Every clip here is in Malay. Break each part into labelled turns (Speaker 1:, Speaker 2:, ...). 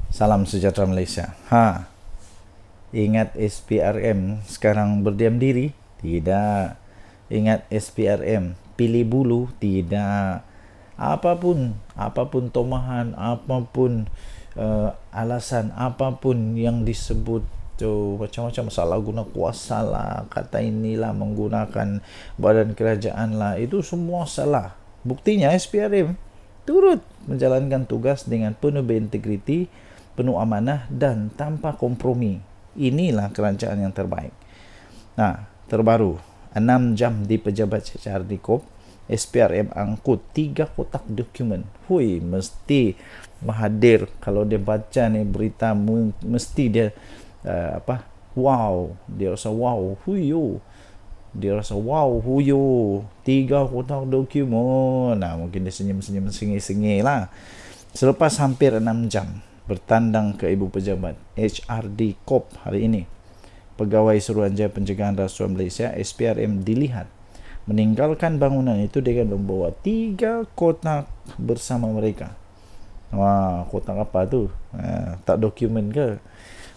Speaker 1: Salam sejahtera Malaysia. Ingat SPRM sekarang berdiam diri? Tidak. Ingat SPRM pilih bulu? Tidak. Apapun tomahan, apapun alasan, apapun yang disebut macam-macam salah guna kuasa lah, kata inilah, menggunakan badan kerajaan lah, itu semua salah. Buktinya SPRM turut menjalankan tugas dengan penuh berintegriti, penuh amanah dan tanpa kompromi. Inilah kerajaan yang terbaik. Terbaru 6 jam di pejabat HRD Corp, SPRM angkut 3 kotak dokumen. Mesti mahathir kalau dia baca ni berita, mesti dia wow, dia rasa wow, dia rasa wow, 3 kotak dokumen. Mungkin dia senyum-senyum, sengih-sengih lah. Selepas hampir 6 jam bertandang ke Ibu Pejabat HRD Corp hari ini, Pegawai Suruhanjaya Pencegahan Rasuah Malaysia SPRM dilihat meninggalkan bangunan itu dengan membawa 3 kotak bersama mereka. Kotak apa tu? Tak dokumen ke?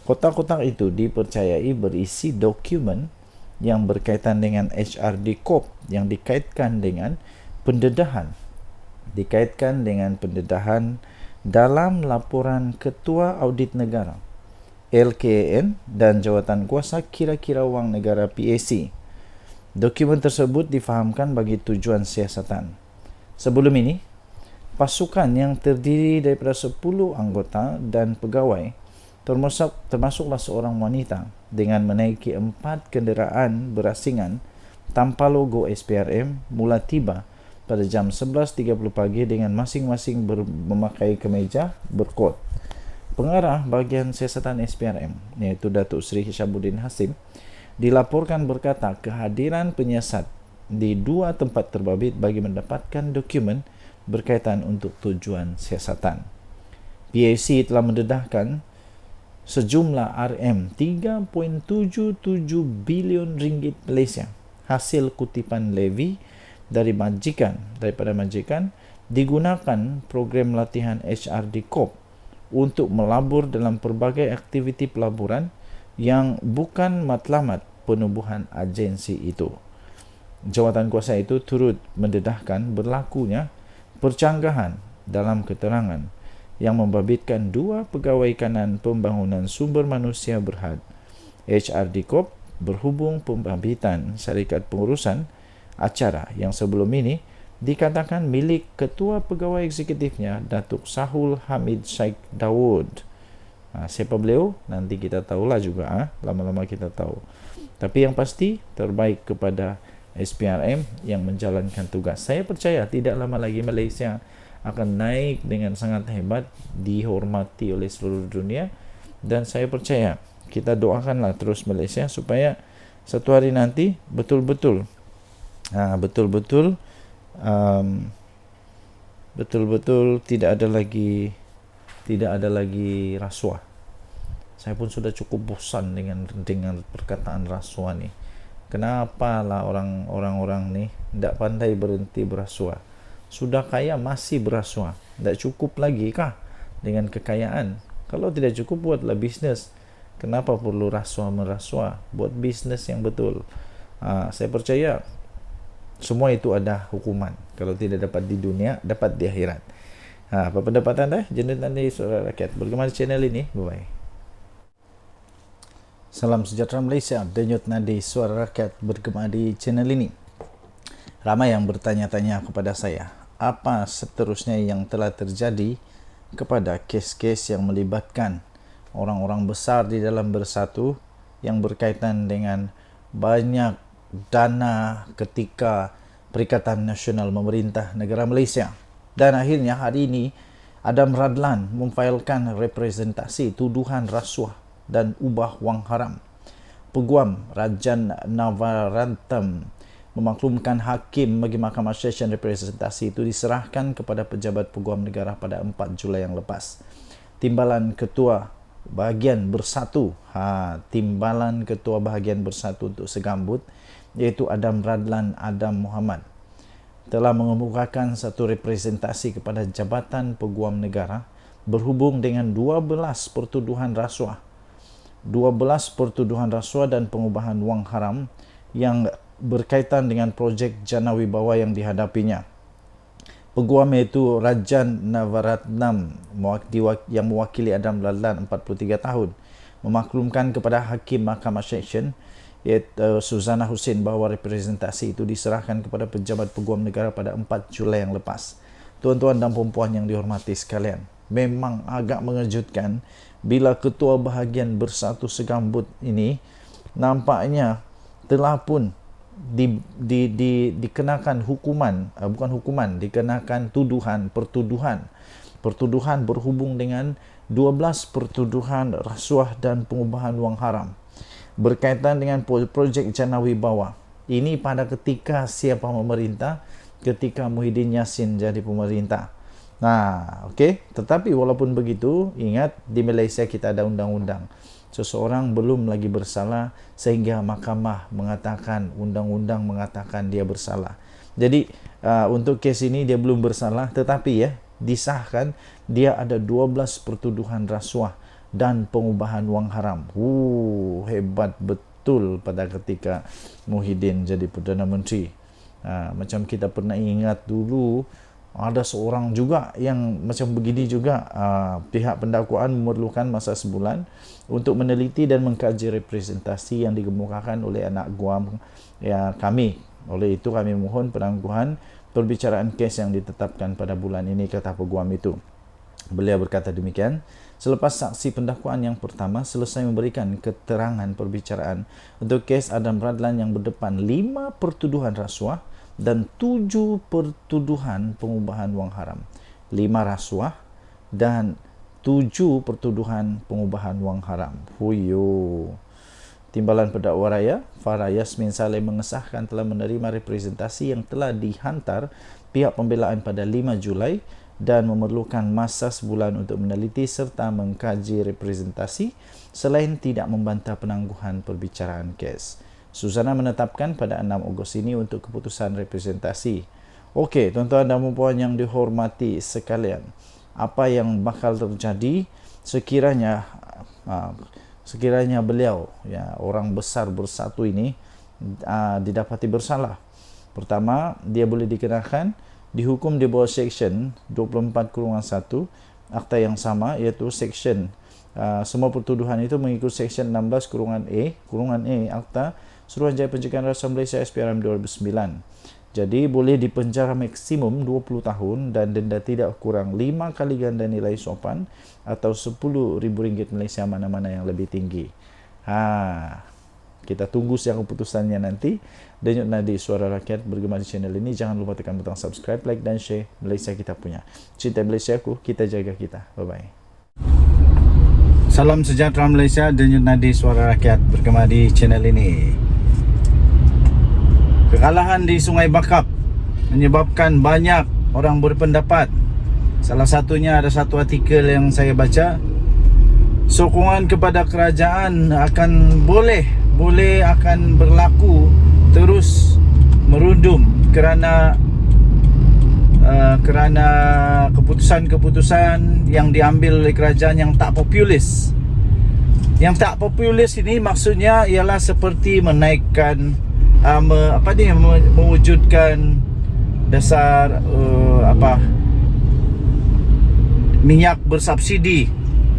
Speaker 1: Kotak-kotak itu dipercayai berisi dokumen yang berkaitan dengan HRD Corp, yang dikaitkan dengan pendedahan dalam laporan Ketua Audit Negara LKAN dan Jawatan Kuasa Kira-kira Wang Negara PAC. Dokumen tersebut difahamkan bagi tujuan siasatan. Sebelum ini, pasukan yang terdiri daripada 10 anggota dan pegawai, termasuklah seorang wanita, dengan menaiki 4 kenderaan berasingan tanpa logo SPRM mula tiba pada jam 11.30 pagi dengan masing-masing memakai kemeja berkod. Pengarah bahagian siasatan SPRM, iaitu Datuk Seri Hishamuddin Hasim, dilaporkan berkata kehadiran penyiasat di 2 tempat terbabit bagi mendapatkan dokumen berkaitan untuk tujuan siasatan. PAC telah mendedahkan sejumlah RM3.77 bilion ringgit Malaysia hasil kutipan levy daripada majikan digunakan program latihan HRD Corp untuk melabur dalam pelbagai aktiviti pelaburan yang bukan matlamat penubuhan agensi itu. Jawatan kuasa itu turut mendedahkan berlakunya percanggahan dalam keterangan yang membabitkan 2 pegawai kanan pembangunan sumber manusia berhad HRD Corp berhubung pembabitan syarikat pengurusan acara yang sebelum ini dikatakan milik Ketua Pegawai Eksekutifnya Datuk Sahul Hamid Sheikh Daud. Siapa beliau? Nanti kita tahulah juga. Lama-lama kita tahu. Tapi yang pasti terbaik kepada SPRM yang menjalankan tugas. Saya percaya tidak lama lagi Malaysia akan naik dengan sangat hebat, dihormati oleh seluruh dunia, dan saya percaya kita doakanlah terus Malaysia supaya satu hari nanti betul-betul tidak ada lagi rasuah. Saya pun sudah cukup bosan dengan perkataan rasuah ni. Kenapa lah orang-orang ni tidak pandai berhenti berasuah? Sudah kaya masih berasuah. Tak cukup lagi kah dengan kekayaan? Kalau tidak cukup, buatlah bisnes. Kenapa perlu rasuah-merasuah? Buat bisnes yang betul. Saya percaya semua itu ada hukuman. Kalau tidak dapat di dunia, dapat di akhirat. Apa pendapat anda? Jenis Nadi Suara Rakyat. Bergema di channel ini. Bye-bye. Salam sejahtera Malaysia. Denyut Nadi Suara Rakyat bergema di channel ini. Ramai yang bertanya-tanya kepada saya, apa seterusnya yang telah terjadi kepada kes-kes yang melibatkan orang-orang besar di dalam Bersatu yang berkaitan dengan banyak dana ketika Perikatan Nasional memerintah negara Malaysia. Dan akhirnya hari ini Adam Radlan memfailkan representasi tuduhan rasuah dan ubah wang haram. Peguam Rajan Navarantam memaklumkan hakim bagi Mahkamah Session representasi itu diserahkan kepada pejabat peguam negara pada 4 Julai yang lepas. Timbalan Ketua Bahagian Bersatu, timbalan Ketua Bahagian Bersatu untuk Segambut, iaitu Adam Radlan Adam Muhammad, telah mengemukakan satu representasi kepada Jabatan Peguam Negara berhubung dengan 12 pertuduhan rasuah dan pengubahan wang haram yang berkaitan dengan projek Jana Wibawa yang dihadapinya. Peguam iaitu Rajan Navaratnam yang mewakili Adam Radlan 43 tahun memaklumkan kepada Hakim Mahkamah Seksyen iaitu Suzana Hussein bahawa representasi itu diserahkan kepada Pejabat Peguam Negara pada 4 Julai yang lepas. Tuan-tuan dan puan-puan yang dihormati sekalian, memang agak mengejutkan bila Ketua Bahagian Bersatu Segambut ini nampaknya telah pun dikenakan hukuman, dikenakan pertuduhan berhubung dengan 12 pertuduhan rasuah dan pengubahan wang haram berkaitan dengan projek Jana Wibawa. Ini pada ketika siapa memerintah, ketika Muhyiddin Yassin jadi pemerintah. Tetapi walaupun begitu, ingat di Malaysia kita ada undang-undang. Seseorang belum lagi bersalah sehingga mahkamah mengatakan, undang-undang mengatakan dia bersalah. Jadi untuk kes ini dia belum bersalah, tetapi disahkan dia ada 12 pertuduhan rasuah dan pengubahan wang haram. Hebat betul pada ketika Muhyiddin jadi Perdana Menteri. Macam kita pernah ingat dulu, ada seorang juga yang macam begini juga. Pihak pendakwaan memerlukan masa sebulan untuk meneliti dan mengkaji representasi yang dikemukakan oleh anak guam kami. Oleh itu kami mohon penangguhan perbicaraan kes yang ditetapkan pada bulan ini, kata peguam itu. Beliau berkata demikian selepas saksi pendakwaan yang pertama selesai memberikan keterangan perbicaraan untuk kes Adam Radlan yang berdepan 5 pertuduhan rasuah dan 7 pertuduhan pengubahan wang haram. 5 rasuah dan 7 pertuduhan pengubahan wang haram. Timbalan Pendakwa Raya Farah Yasmin Saleh mengesahkan telah menerima representasi yang telah dihantar pihak pembelaan pada 5 Julai dan memerlukan masa sebulan untuk meneliti serta mengkaji representasi selain tidak membantah penangguhan perbicaraan kes. Suzana menetapkan pada 6 Ogos ini untuk keputusan representasi. Okey, tuan-tuan dan puan yang dihormati sekalian, apa yang bakal terjadi sekiranya beliau, orang besar Bersatu ini didapati bersalah? Pertama, dia boleh dikenakan dihukum di bawah Seksyen 24/1 Akta yang sama, iaitu Seksyen semua pertuduhan itu mengikut Seksyen 16/A Akta Suruhanjaya Pencegahan Rasuah Malaysia SPRM 2009. Jadi boleh dipenjara maksimum 20 tahun dan denda tidak kurang 5 kali ganda nilai sopan atau RM10,000 Malaysia, mana-mana yang lebih tinggi. Kita tunggu siang keputusannya nanti. Denyut nadi Suara Rakyat bergema di channel ini. Jangan lupa tekan butang subscribe, like dan share. Malaysia kita punya. Cinta Malaysia ku, kita jaga kita. Bye-bye. Salam sejahtera Malaysia. Denyut nadi Suara Rakyat bergema di channel ini. Kekalahan di Sungai Bakap menyebabkan banyak orang berpendapat. Salah satunya ada satu artikel yang saya baca, sokongan kepada kerajaan akan boleh akan berlaku terus merundum kerana keputusan-keputusan yang diambil oleh kerajaan yang tak populis. Yang tak populis ini maksudnya ialah seperti menaikkan mewujudkan dasar minyak bersubsidi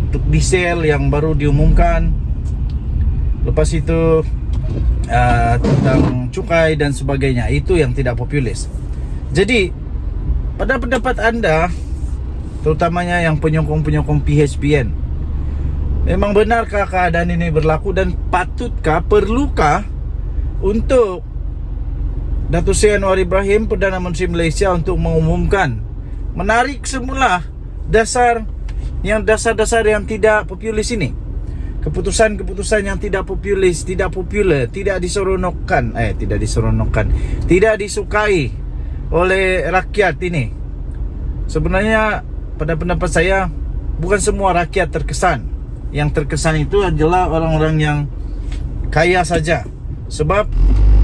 Speaker 1: untuk diesel yang baru diumumkan. Lepas itu tentang cukai dan sebagainya. Itu yang tidak populis. Jadi pada pendapat anda, terutamanya yang penyokong-penyokong PHPN, memang benarkah keadaan ini berlaku dan patutkah, perlukah untuk Datuk Seri Anwar Ibrahim, Perdana Menteri Malaysia, untuk mengumumkan, menarik semula dasar-dasar yang tidak populis ini, keputusan-keputusan yang tidak populis, tidak disukai oleh rakyat ini. Sebenarnya pada pendapat saya, bukan semua rakyat terkesan. yang terkesan itu adalah orang-orang yang kaya saja. Sebab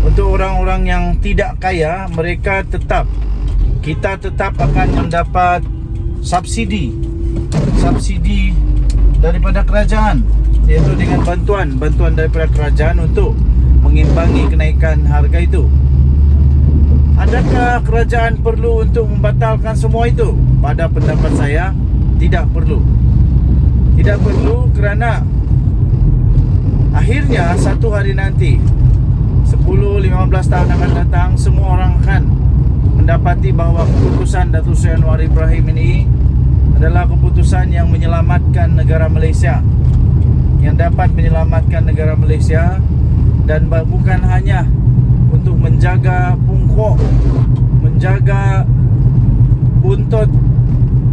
Speaker 1: untuk orang-orang yang tidak kaya, kita tetap akan mendapat subsidi daripada kerajaan, iaitu dengan bantuan daripada kerajaan untuk mengimbangi kenaikan harga itu. Adakah kerajaan perlu untuk membatalkan semua itu? Pada pendapat saya, tidak perlu. Tidak perlu kerana akhirnya satu hari nanti 10-15 tahun akan datang, semua orang akan mendapati bahawa keputusan Datuk Seri Anwar Ibrahim ini adalah keputusan yang menyelamatkan negara Malaysia, yang dapat menyelamatkan negara Malaysia, dan bukan hanya untuk menjaga pungkok, menjaga buntut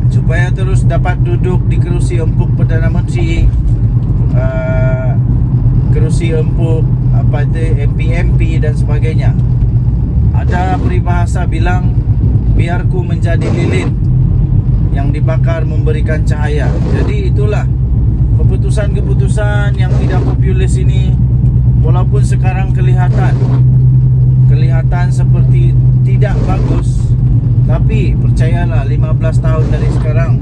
Speaker 1: supaya terus dapat duduk di kerusi empuk Perdana Menteri, kerusi empuk MP dan sebagainya. Ada peribahasa bilang, biarku menjadi lilin yang dibakar memberikan cahaya. Jadi itulah keputusan-keputusan yang tidak populis ini, walaupun sekarang kelihatan seperti tidak bagus, tapi percayalah 15 tahun dari sekarang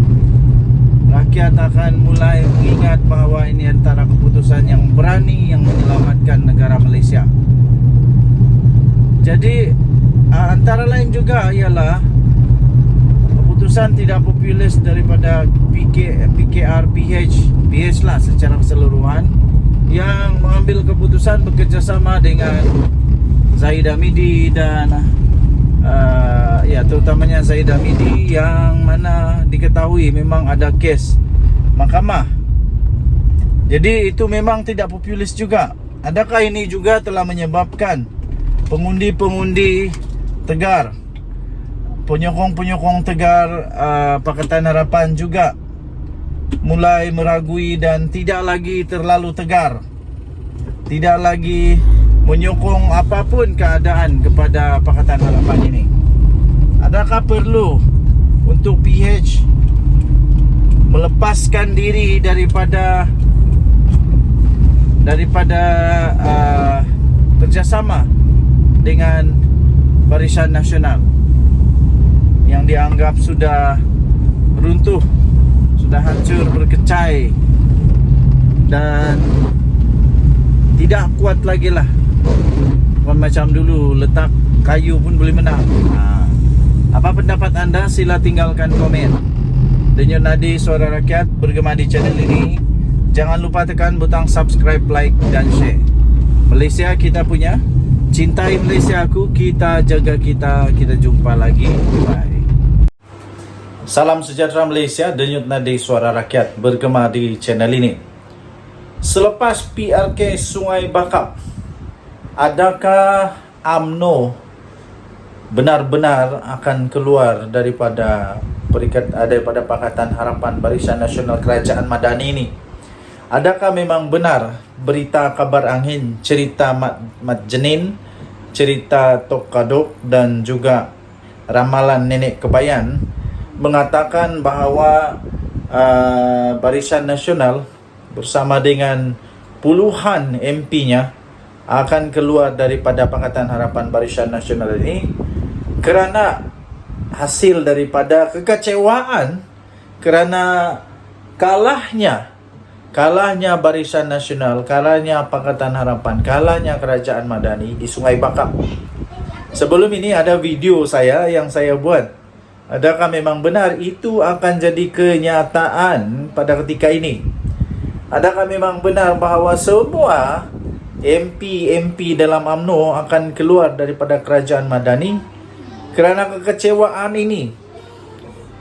Speaker 1: rakyat akan mulai mengingat bahawa ini antara keputusan yang berani yang menyelamatkan negara Malaysia. Jadi antara lain juga ialah keputusan tidak populis daripada PKR PH lah secara keseluruhan, yang mengambil keputusan bekerjasama dengan Zahid Hamidi dan terutamanya Zahid Hamidi, yang mana diketahui memang ada kes mahkamah. Jadi itu memang tidak populis juga. Adakah ini juga telah menyebabkan pengundi-pengundi Tegar, penyokong-penyokong Tegar Pakatan Harapan juga mulai meragui dan tidak lagi terlalu tegar, tidak lagi menyokong apapun keadaan kepada Pakatan Harapan ini? Adakah perlu untuk PH melepaskan diri daripada kerjasama dengan Barisan Nasional yang dianggap sudah runtuh, sudah hancur berkecai dan tidak kuat lagi lah? Bukan macam dulu letak kayu pun boleh menang. Apa pendapat anda? Sila tinggalkan komen. Denyut Nadi Suara Rakyat bergema di channel ini. Jangan lupa tekan butang subscribe, like dan share. Malaysia kita punya, cintai Malaysia aku, kita jaga kita. Kita jumpa lagi. Bye. Salam sejahtera Malaysia. Denyut Nadi Suara Rakyat bergema di channel ini. Selepas PRK Sungai Bakap, adakah UMNO benar-benar akan keluar daripada Pakatan Harapan Barisan Nasional Kerajaan Madani ini? Adakah memang benar berita kabar angin, cerita Mat Jenin, cerita Tok Kadok dan juga ramalan Nenek Kebayan mengatakan bahawa Barisan Nasional bersama dengan puluhan MP-nya akan keluar daripada Pakatan Harapan Barisan Nasional ini kerana hasil daripada kekecewaan kerana kalahnya Barisan Nasional, kalahnya Pakatan Harapan, kalahnya Kerajaan Madani di Sungai Bakap. Sebelum ini ada video yang saya buat. Adakah memang benar itu akan jadi kenyataan pada ketika ini? Adakah memang benar bahawa semua MP dalam UMNO akan keluar daripada Kerajaan Madani kerana kekecewaan ini?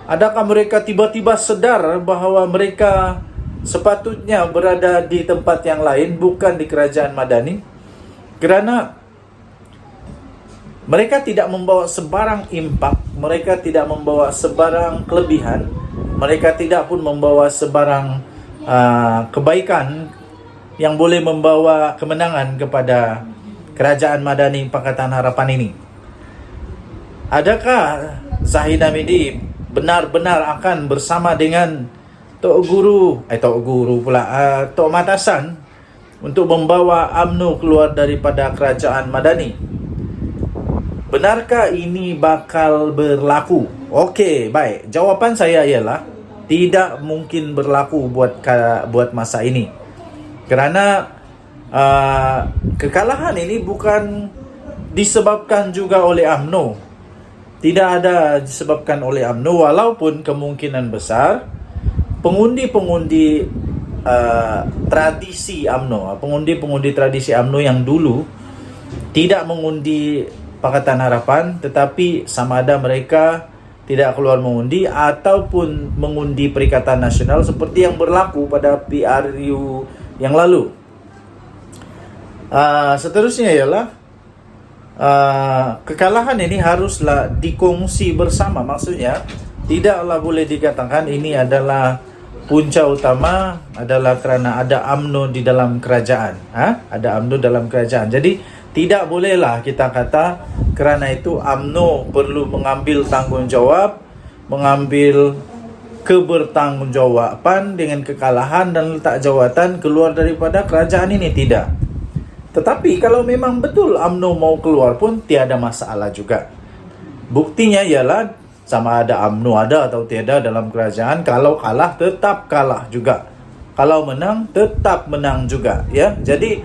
Speaker 1: Adakah mereka tiba-tiba sedar bahawa mereka sepatutnya berada di tempat yang lain, bukan di Kerajaan Madani, kerana mereka tidak membawa sebarang impak, mereka tidak membawa sebarang kelebihan, mereka tidak pun membawa sebarang kebaikan yang boleh membawa kemenangan kepada Kerajaan Madani Pakatan Harapan ini. Adakah Zahid Hamidi benar-benar akan bersama dengan Tok Guru pula, Tok Matasan untuk membawa UMNO keluar daripada kerajaan Madani. Benarkah ini bakal berlaku? Okey, baik. Jawapan saya ialah tidak mungkin berlaku buat masa ini. Kerana kekalahan ini bukan disebabkan juga oleh UMNO. Tidak ada disebabkan oleh UMNO, walaupun kemungkinan besar pengundi-pengundi tradisi UMNO, pengundi-pengundi tradisi UMNO yang dulu tidak mengundi Pakatan Harapan, tetapi sama ada mereka tidak keluar mengundi ataupun mengundi Perikatan Nasional seperti yang berlaku pada PRU yang lalu. Seterusnya ialah kekalahan ini haruslah dikongsi bersama. Maksudnya tidaklah boleh dikatakan ini adalah punca utama adalah kerana ada UMNO di dalam kerajaan. Ada UMNO dalam kerajaan. Jadi tidak bolehlah kita kata kerana itu UMNO perlu mengambil tanggungjawab, mengambil kebertanggungjawaban dengan kekalahan dan letak jawatan keluar daripada kerajaan ini. Tidak. Tetapi kalau memang betul UMNO mau keluar pun tiada masalah juga. Buktinya ialah sama ada UMNO ada atau tiada dalam kerajaan, kalau kalah tetap kalah juga, kalau menang tetap menang juga, ya. Jadi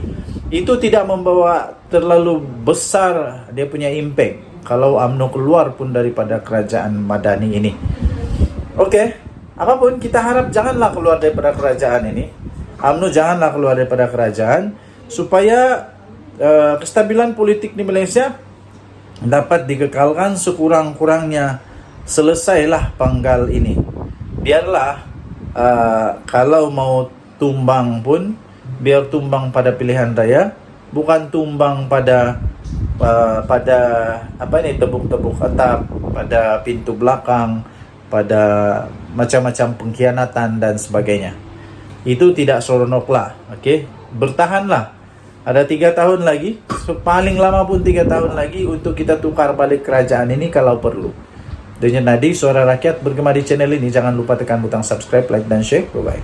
Speaker 1: itu tidak membawa terlalu besar dia punya impact kalau UMNO keluar pun daripada kerajaan Madani ini. Okey, apapun kita harap janganlah keluar daripada kerajaan ini. UMNO janganlah keluar daripada kerajaan supaya kestabilan politik di Malaysia dapat dikekalkan sekurang-kurangnya. Selesailah panggal ini. Biarlah kalau mau tumbang pun biar tumbang pada pilihan raya, bukan tumbang pada tebuk-tebuk atap, pada pintu belakang, pada macam-macam pengkhianatan dan sebagainya. Itu tidak seronoklah. Okey, bertahanlah. Ada 3 tahun lagi, paling lama pun 3 tahun lagi untuk kita tukar balik kerajaan ini kalau perlu. Denyut Nadi, Suara Rakyat bergema di channel ini. Jangan lupa tekan butang subscribe, like dan share. Bye-bye.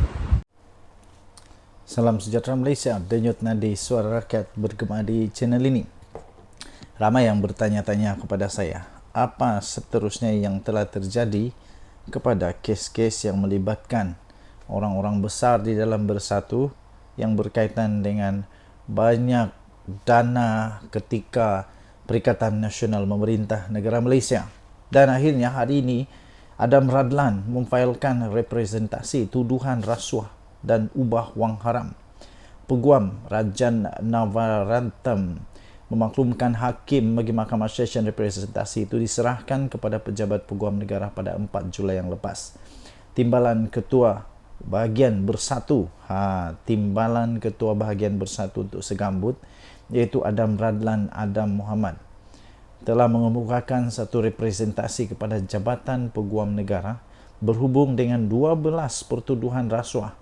Speaker 1: Salam sejahtera Malaysia. Denyut Nadi, Suara Rakyat bergema di channel ini. Ramai yang bertanya-tanya kepada saya, apa seterusnya yang telah terjadi kepada kes-kes yang melibatkan orang-orang besar di dalam Bersatu yang berkaitan dengan banyak dana ketika Perikatan Nasional memerintah negara Malaysia. Dan akhirnya hari ini Adam Radlan memfailkan representasi tuduhan rasuah dan ubah wang haram. Peguam Rajan Navaratnam memaklumkan hakim bagi Mahkamah Session representasi itu diserahkan kepada pejabat peguam negara pada 4 Julai yang lepas. Timbalan Ketua Bahagian Bersatu, Timbalan Ketua Bahagian Bersatu untuk Segambut, iaitu Adam Radlan Adam Muhammad, telah mengemukakan satu representasi kepada Jabatan Peguam Negara berhubung dengan 12 pertuduhan rasuah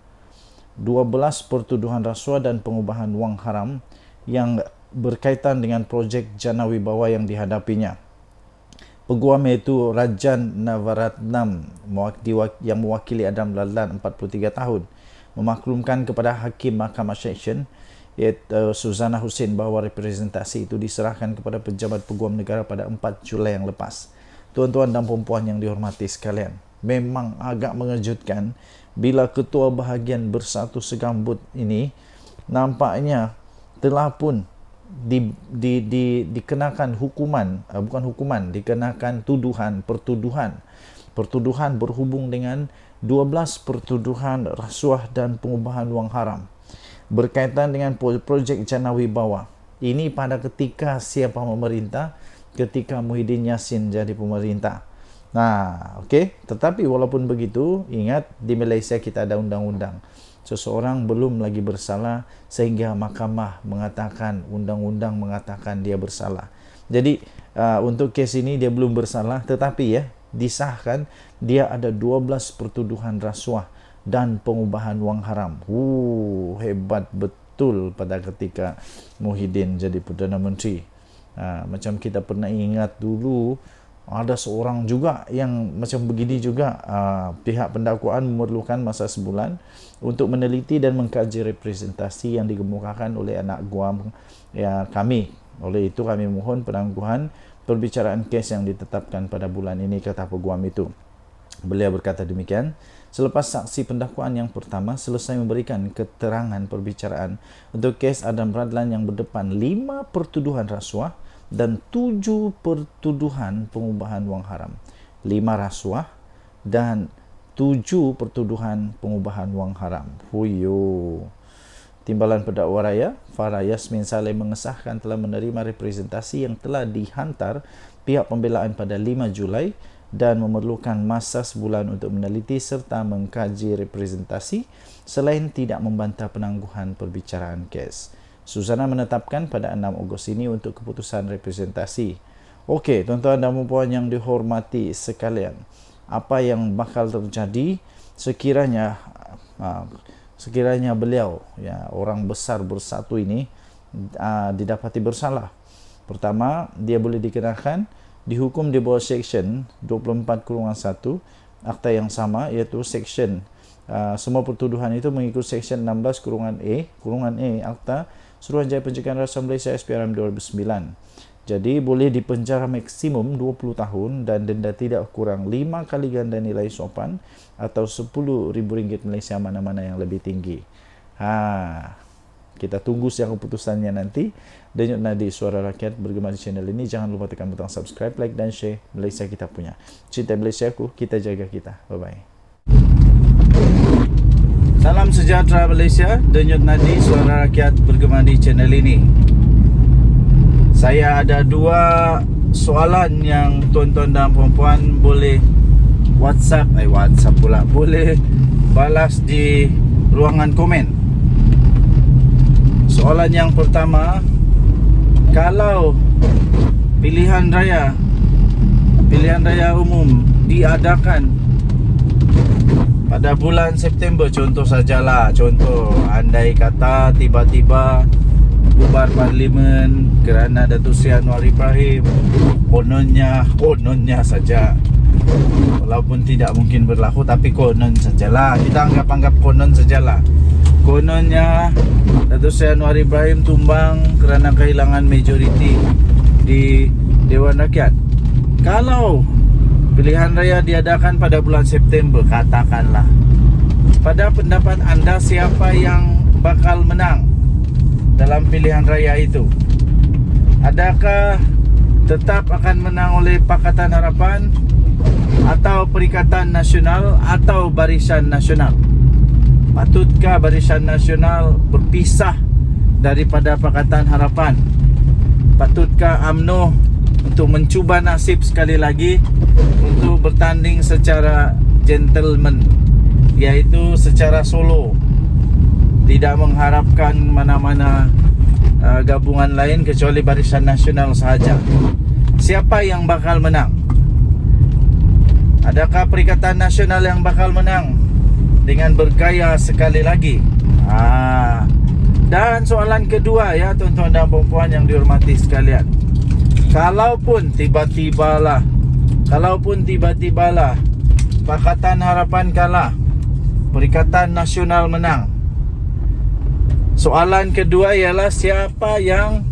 Speaker 1: dan pengubahan wang haram yang berkaitan dengan projek Jana Wibawa yang dihadapinya. Peguam iaitu Rajan Navaratnam yang mewakili Adam Radlan 43 tahun memaklumkan kepada Hakim Mahkamah Session iaitu Suzana Hussein bahawa representasi itu diserahkan kepada pejabat peguam negara pada 4 Julai yang lepas. Tuan-tuan dan puan-puan yang dihormati sekalian, memang agak mengejutkan bila Ketua Bahagian Bersatu Segambut ini nampaknya telah pun dikenakan hukuman, dikenakan pertuduhan berhubung dengan 12 pertuduhan rasuah dan pengubahan wang haram berkaitan dengan projek Jana Wibawa. Ini pada ketika siapa memerintah? Ketika Muhyiddin Yassin jadi pemerintah. Okey. Tetapi walaupun begitu, ingat di Malaysia kita ada undang-undang. Seseorang belum lagi bersalah sehingga mahkamah mengatakan, undang-undang mengatakan dia bersalah. Jadi untuk kes ini dia belum bersalah, tetapi disahkan dia ada 12 pertuduhan rasuah dan pengubahan wang haram. Hebat betul pada ketika Muhyiddin jadi Perdana Menteri. Macam kita pernah ingat dulu Ada seorang juga yang macam begini juga, pihak pendakwaan memerlukan masa sebulan untuk meneliti dan mengkaji representasi yang dikemukakan oleh anak guam kami. Oleh itu kami mohon penangguhan perbicaraan kes yang ditetapkan pada bulan ini, kata peguam itu. Beliau berkata demikian selepas saksi pendakwaan yang pertama selesai memberikan keterangan perbicaraan untuk kes Adam Radlan yang berdepan 5 pertuduhan rasuah dan 7 pertuduhan pengubahan wang haram. 5 rasuah dan 7 pertuduhan pengubahan wang haram. Huyo. Timbalan pendakwa raya Farah Yasmin Saleh mengesahkan telah menerima representasi yang telah dihantar pihak pembelaan pada 5 Julai dan memerlukan masa sebulan untuk meneliti serta mengkaji representasi selain tidak membantah penangguhan perbicaraan kes. Susana menetapkan pada 6 Ogos ini untuk keputusan representasi. Okey, tuan-tuan dan puan yang dihormati sekalian, apa yang bakal terjadi sekiranya beliau, orang besar bersatu ini didapati bersalah? Pertama, dia boleh dikenakan dihukum di bawah Seksyen 24/1 Akta yang sama, iaitu Seksyen semua pertuduhan itu mengikut Seksyen 16/A Akta Suruhanjaya Pencegahan Rasuah Malaysia SPRM 2009. Jadi boleh dipenjara maksimum 20 tahun dan denda tidak kurang 5 kali ganda nilai sopan atau RM10,000 Malaysia, mana-mana yang lebih tinggi. Kita tunggu siang keputusannya nanti. Denyut nadi Suara Rakyat bergema di channel ini. Jangan lupa tekan butang subscribe, like dan share. Malaysia kita punya. Cinta Malaysia aku, kita jaga kita. Bye-bye. Salam sejahtera Malaysia. Denyut nadi Suara Rakyat bergema di channel ini. Saya ada 2 soalan yang tuan-tuan dan puan-puan boleh WhatsApp pula, boleh balas di ruangan komen. Soalan yang pertama, kalau pilihan raya umum diadakan pada bulan September, contoh andai kata tiba-tiba bubar parlimen kerana Datuk Seri Anwar Ibrahim, kononnya saja, walaupun tidak mungkin berlaku, tapi konon sajalah, kita anggap konon sajalah. Kononnya Datuk Seri Anwar Ibrahim tumbang kerana kehilangan majoriti di Dewan Rakyat. Kalau pilihan raya diadakan pada bulan September, katakanlah, pada pendapat anda siapa yang bakal menang dalam pilihan raya itu? Adakah tetap akan menang oleh Pakatan Harapan atau Perikatan Nasional atau Barisan Nasional? Patutkah Barisan Nasional berpisah daripada Pakatan Harapan? Patutkah UMNO untuk mencuba nasib sekali lagi untuk bertanding secara gentleman, iaitu secara solo, tidak mengharapkan mana-mana gabungan lain kecuali Barisan Nasional sahaja? Siapa yang bakal menang? Adakah Perikatan Nasional yang bakal menang dengan bergaya sekali lagi? Dan soalan kedua, ya tuan-tuan dan puan-puan yang dihormati sekalian, kalaupun tiba-tibalah Pakatan Harapan kalah, Perikatan Nasional menang, soalan kedua ialah siapa yang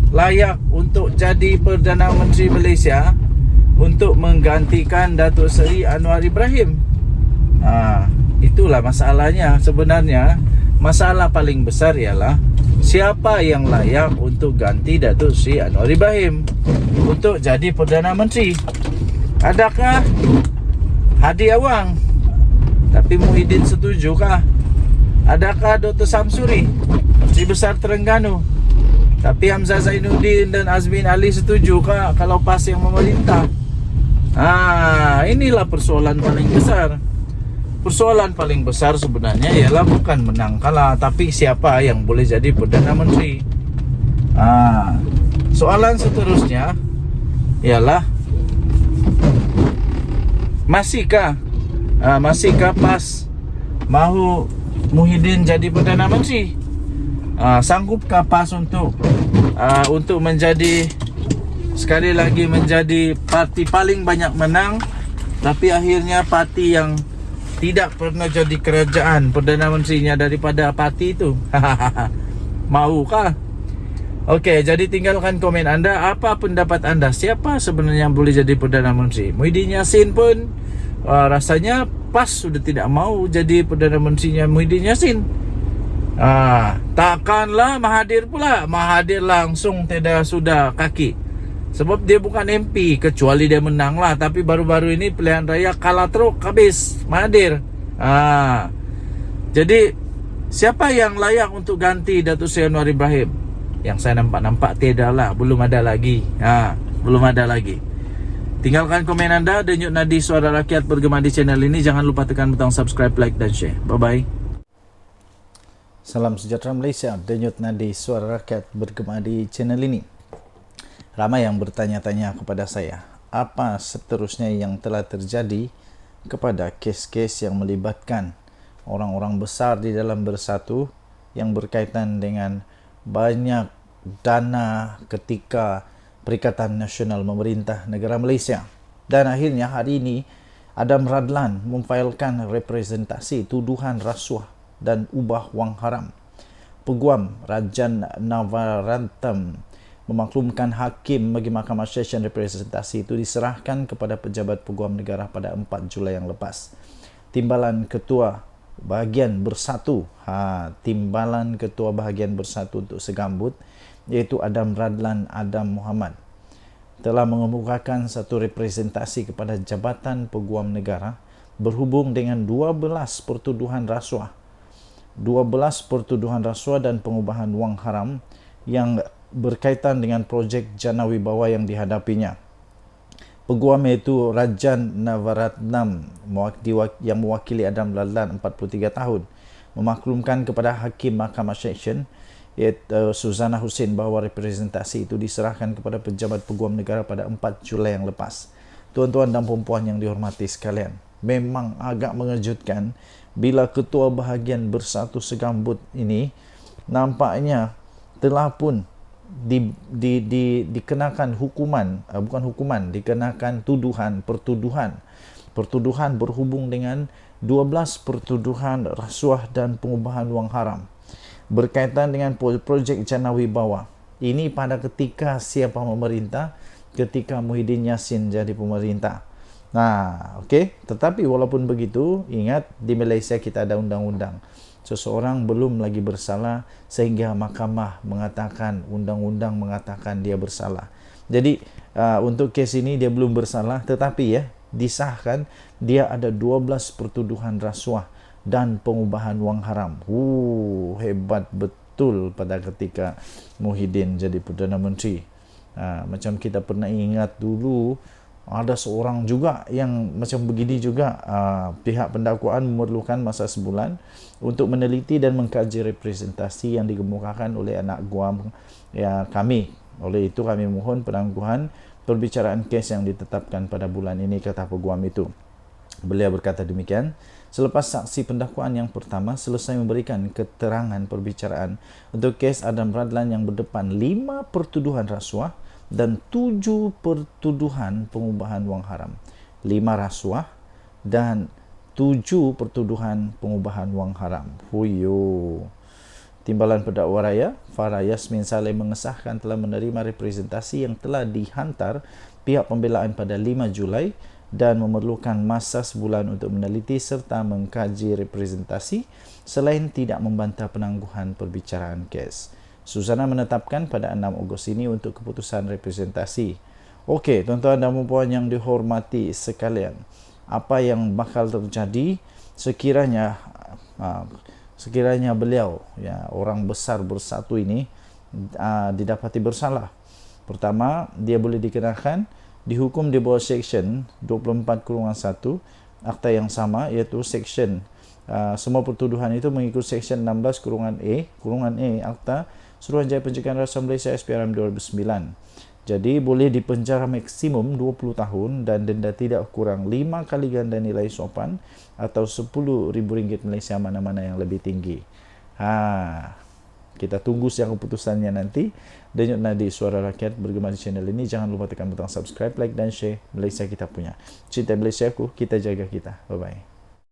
Speaker 1: layak untuk jadi Perdana Menteri Malaysia untuk menggantikan Datuk Seri Anwar Ibrahim? Itulah masalahnya sebenarnya. Masalah paling besar ialah siapa yang layak untuk ganti Datuk Seri Anwar Ibrahim untuk jadi Perdana Menteri. Adakah Hadi Awang tapi Muhyiddin setujukah? Adakah Dr. Samsuri, Menteri Besar Terengganu, tapi Hamzah Zainuddin dan Azmin Ali setujukah kalau PAS yang memerintah? Inilah persoalan paling besar. Persoalan paling besar sebenarnya ialah bukan menang kalah, tapi siapa yang boleh jadi Perdana Menteri. Soalan seterusnya ialah masihkah PAS mahu Muhyiddin jadi Perdana Menteri? Sanggupkah PAS untuk menjadi sekali lagi menjadi parti paling banyak menang, tapi akhirnya parti yang tidak pernah jadi kerajaan Perdana Menterinya daripada parti itu. Maukah? Okey, jadi tinggalkan komen anda. Apa pendapat anda? Siapa sebenarnya yang boleh jadi Perdana Menteri? Muhyiddin Yassin pun rasanya PAS sudah tidak mau jadi Perdana Menterinya Muhyiddin Yassin. Takkanlah Mahathir pula. Mahathir langsung tidak sudah kaki. Sebab dia bukan MP, kecuali dia menang lah. Tapi baru-baru ini pilihan raya kalah teruk, habis Mahathir. Jadi siapa yang layak untuk ganti Datuk Seri Anwar Ibrahim? Yang saya nampak tiada lah, belum ada lagi. Belum ada lagi. Tinggalkan komen anda. Denyut Nadi Suara Rakyat bergema di channel ini. Jangan lupa tekan butang subscribe, like dan share. Bye bye. Salam sejahtera Malaysia. Denyut Nadi Suara Rakyat bergema di channel ini. Ramai yang bertanya-tanya kepada saya, apa seterusnya yang telah terjadi kepada kes-kes yang melibatkan orang-orang besar di dalam Bersatu yang berkaitan dengan banyak dana ketika Perikatan Nasional memerintah negara Malaysia. Dan akhirnya hari ini Adam Radlan memfailkan representasi tuduhan rasuah dan ubah wang haram. Peguam Rajan Navaratnam memaklumkan hakim bagi Mahkamah Session representasi itu diserahkan kepada pejabat peguam negara pada 4 Julai yang lepas. Timbalan Ketua Bahagian Bersatu, Timbalan Ketua Bahagian Bersatu untuk Segambut, iaitu Adam Radlan Adam Muhammad, telah mengemukakan satu representasi kepada Jabatan Peguam Negara berhubung dengan 12 pertuduhan rasuah dan pengubahan wang haram yang berkaitan dengan projek Jana Wibawa yang dihadapinya. Peguam iaitu Rajan Navaratnam yang mewakili Adam Radlan 43 tahun memaklumkan kepada Hakim Mahkamah Seksyen iaitu Suzana Hussein bahawa representasi itu diserahkan kepada pejabat peguam negara pada 4 Julai yang lepas. Tuan-tuan dan puan-puan yang dihormati sekalian, memang agak mengejutkan bila Ketua Bahagian Bersatu Segambut ini nampaknya telah pun dikenakan hukuman, dikenakan pertuduhan berhubung dengan 12 pertuduhan rasuah dan pengubahan wang haram berkaitan dengan projek Jana Wibawa. Ini pada ketika siapa memerintah? Ketika Muhyiddin Yassin jadi pemerintah. Okey. Tetapi walaupun begitu, ingat di Malaysia kita ada undang-undang. Seseorang belum lagi bersalah sehingga mahkamah mengatakan, undang-undang mengatakan dia bersalah. Jadi untuk kes ini dia belum bersalah, tetapi disahkan dia ada 12 pertuduhan rasuah dan pengubahan wang haram. Hebat betul pada ketika Muhyiddin jadi Perdana Menteri. Macam kita pernah ingat dulu, ada seorang juga yang macam begini juga. Pihak pendakwaan memerlukan masa sebulan untuk meneliti dan mengkaji representasi yang dikemukakan oleh anak guam kami. Oleh itu kami mohon penangguhan perbicaraan kes yang ditetapkan pada bulan ini, kata peguam itu. Beliau berkata demikian selepas saksi pendakwaan yang pertama selesai memberikan keterangan perbicaraan untuk kes Adam Radlan yang berdepan 5 pertuduhan rasuah dan 7 pertuduhan pengubahan wang haram. 5 rasuah dan 7 pertuduhan pengubahan wang haram. Timbalan Pendakwa Raya Farah Yasmin Saleh mengesahkan telah menerima representasi yang telah dihantar pihak pembelaan pada 5 Julai dan memerlukan masa sebulan untuk meneliti serta mengkaji representasi selain tidak membantah penangguhan perbicaraan kes. Suzana menetapkan pada 6 Ogos ini untuk keputusan representasi. Okey, tuan-tuan dan puan yang dihormati sekalian, apa yang bakal terjadi sekiranya beliau, orang besar Bersatu ini didapati bersalah? Pertama, dia boleh dikenakan dihukum di bawah Seksyen 24/1 Akta yang sama, iaitu Seksyen semua pertuduhan itu mengikut Seksyen 16/A Akta Suruhanjaya Pencegahan Rasuah Malaysia SPRM 2009. Jadi boleh dipenjara maksimum 20 tahun dan denda tidak kurang 5 kali ganda nilai sopan atau RM10,000 Malaysia, mana-mana yang lebih tinggi. Kita tunggu siang keputusannya nanti. Denyut Nadi Suara Rakyat bergema di channel ini. Jangan lupa tekan butang subscribe, like dan share. Malaysia kita punya. Cinta Malaysia aku, kita jaga kita. Bye-bye.